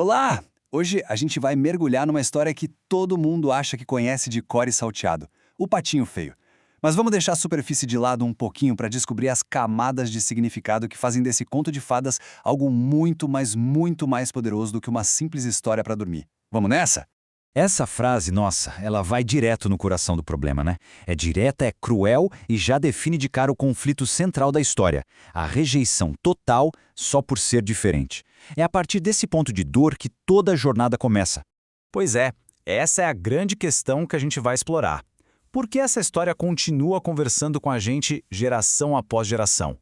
Olá! Hoje a gente vai mergulhar numa história que todo mundo acha que conhece de cor e salteado, o Patinho Feio. Mas vamos deixar a superfície de lado um pouquinho para descobrir as camadas de significado que fazem desse conto de fadas algo muito, mas muito mais poderoso do que uma simples história para dormir. Vamos nessa? Essa frase, nossa, ela vai direto no coração do problema, né? É direta, é cruel e já define de cara o conflito central da história, a rejeição total só por ser diferente. É a partir desse ponto de dor que toda a jornada começa. Pois é, essa é a grande questão que a gente vai explorar. Por que essa história continua conversando com a gente geração após geração?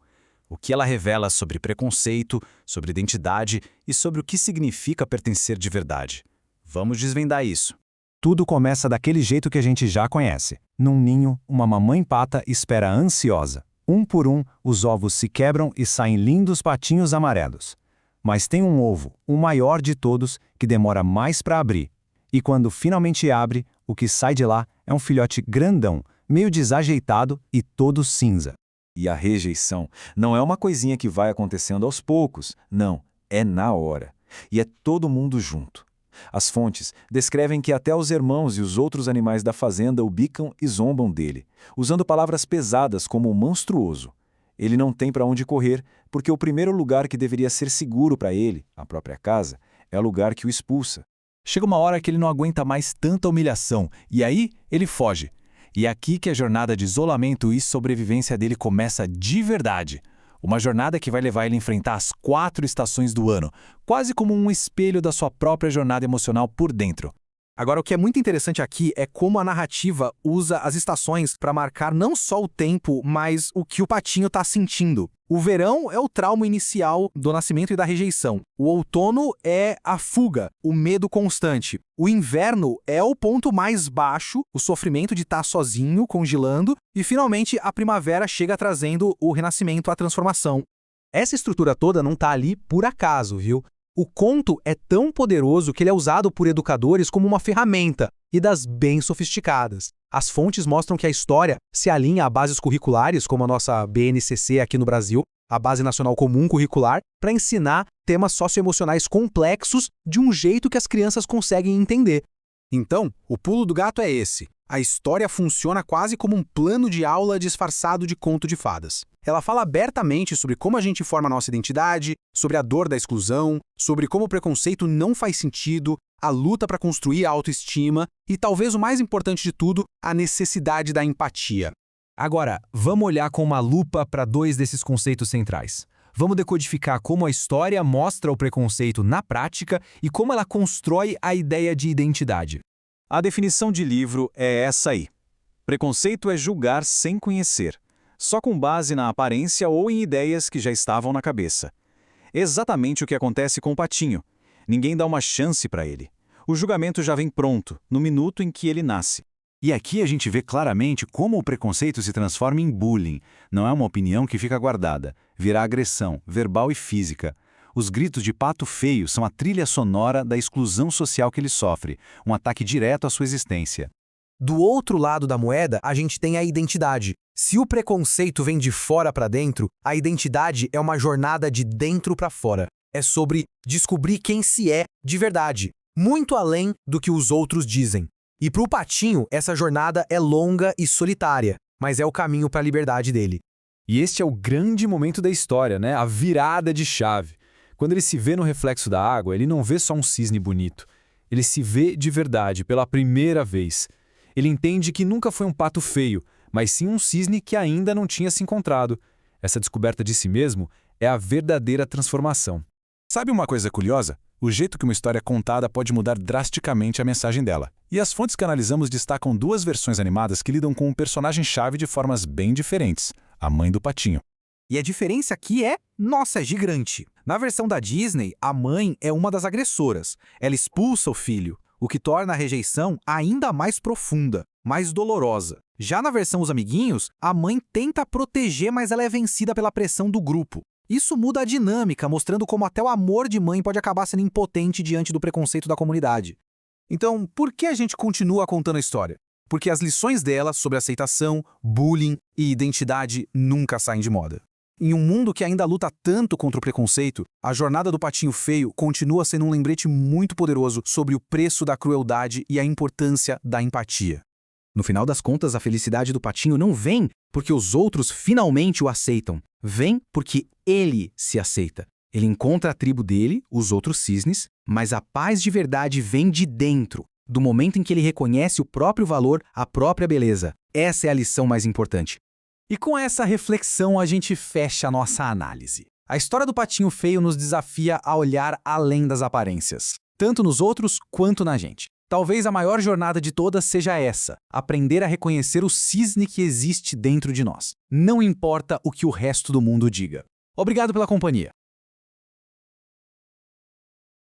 O que ela revela sobre preconceito, sobre identidade e sobre o que significa pertencer de verdade? Vamos desvendar isso. Tudo começa daquele jeito que a gente já conhece. Num ninho, uma mamãe pata espera ansiosa. Um por um, os ovos se quebram e saem lindos patinhos amarelos. Mas tem um ovo, o maior de todos, que demora mais para abrir. E quando finalmente abre, o que sai de lá é um filhote grandão, meio desajeitado e todo cinza. E a rejeição não é uma coisinha que vai acontecendo aos poucos, não, é na hora. E é todo mundo junto. As fontes descrevem que até os irmãos e os outros animais da fazenda o bicam e zombam dele, usando palavras pesadas como monstruoso. Ele não tem para onde correr, porque o primeiro lugar que deveria ser seguro para ele, a própria casa, é o lugar que o expulsa. Chega uma hora que ele não aguenta mais tanta humilhação, e aí ele foge. E é aqui que a jornada de isolamento e sobrevivência dele começa de verdade. Uma jornada que vai levar ele a enfrentar as 4 estações do ano, quase como um espelho da sua própria jornada emocional por dentro. Agora, o que é muito interessante aqui é como a narrativa usa as estações para marcar não só o tempo, mas o que o patinho está sentindo. O verão é o trauma inicial do nascimento e da rejeição. O outono é a fuga, o medo constante. O inverno é o ponto mais baixo, o sofrimento de estar sozinho, congelando. E, finalmente, a primavera chega trazendo o renascimento, a transformação. Essa estrutura toda não está ali por acaso, viu? O conto é tão poderoso que ele é usado por educadores como uma ferramenta, e das bem sofisticadas. As fontes mostram que a história se alinha a bases curriculares, como a nossa BNCC aqui no Brasil, a Base Nacional Comum Curricular, para ensinar temas socioemocionais complexos de um jeito que as crianças conseguem entender. Então, o pulo do gato é esse. A história funciona quase como um plano de aula disfarçado de conto de fadas. Ela fala abertamente sobre como a gente forma a nossa identidade, sobre a dor da exclusão, sobre como o preconceito não faz sentido, a luta para construir a autoestima e, talvez o mais importante de tudo, a necessidade da empatia. Agora, vamos olhar com uma lupa para 2 desses conceitos centrais. Vamos decodificar como a história mostra o preconceito na prática e como ela constrói a ideia de identidade. A definição de livro é essa aí. Preconceito é julgar sem conhecer, só com base na aparência ou em ideias que já estavam na cabeça. Exatamente o que acontece com o patinho. Ninguém dá uma chance para ele. O julgamento já vem pronto, no minuto em que ele nasce. E aqui a gente vê claramente como o preconceito se transforma em bullying. Não é uma opinião que fica guardada, vira agressão, verbal e física. Os gritos de pato feio são a trilha sonora da exclusão social que ele sofre, um ataque direto à sua existência. Do outro lado da moeda, a gente tem a identidade. Se o preconceito vem de fora para dentro, a identidade é uma jornada de dentro para fora. É sobre descobrir quem se é de verdade, muito além do que os outros dizem. E para o patinho, essa jornada é longa e solitária, mas é o caminho para a liberdade dele. E este é o grande momento da história, né? A virada de chave. Quando ele se vê no reflexo da água, ele não vê só um cisne bonito. Ele se vê de verdade, pela primeira vez. Ele entende que nunca foi um pato feio, mas sim um cisne que ainda não tinha se encontrado. Essa descoberta de si mesmo é a verdadeira transformação. Sabe uma coisa curiosa? O jeito que uma história é contada pode mudar drasticamente a mensagem dela. E as fontes que analisamos destacam 2 versões animadas que lidam com um personagem-chave de formas bem diferentes, a mãe do patinho. E a diferença aqui é, nossa, é gigante. Na versão da Disney, a mãe é uma das agressoras. Ela expulsa o filho, o que torna a rejeição ainda mais profunda, mais dolorosa. Já na versão Os Amiguinhos, a mãe tenta proteger, mas ela é vencida pela pressão do grupo. Isso muda a dinâmica, mostrando como até o amor de mãe pode acabar sendo impotente diante do preconceito da comunidade. Então, por que a gente continua contando a história? Porque as lições dela sobre aceitação, bullying e identidade nunca saem de moda. Em um mundo que ainda luta tanto contra o preconceito, a jornada do patinho feio continua sendo um lembrete muito poderoso sobre o preço da crueldade e a importância da empatia. No final das contas, a felicidade do patinho não vem porque os outros finalmente o aceitam. Vem porque ele se aceita. Ele encontra a tribo dele, os outros cisnes, mas a paz de verdade vem de dentro, do momento em que ele reconhece o próprio valor, a própria beleza. Essa é a lição mais importante. E com essa reflexão a gente fecha a nossa análise. A história do patinho feio nos desafia a olhar além das aparências, tanto nos outros quanto na gente. Talvez a maior jornada de todas seja essa, aprender a reconhecer o cisne que existe dentro de nós. Não importa o que o resto do mundo diga. Obrigado pela companhia.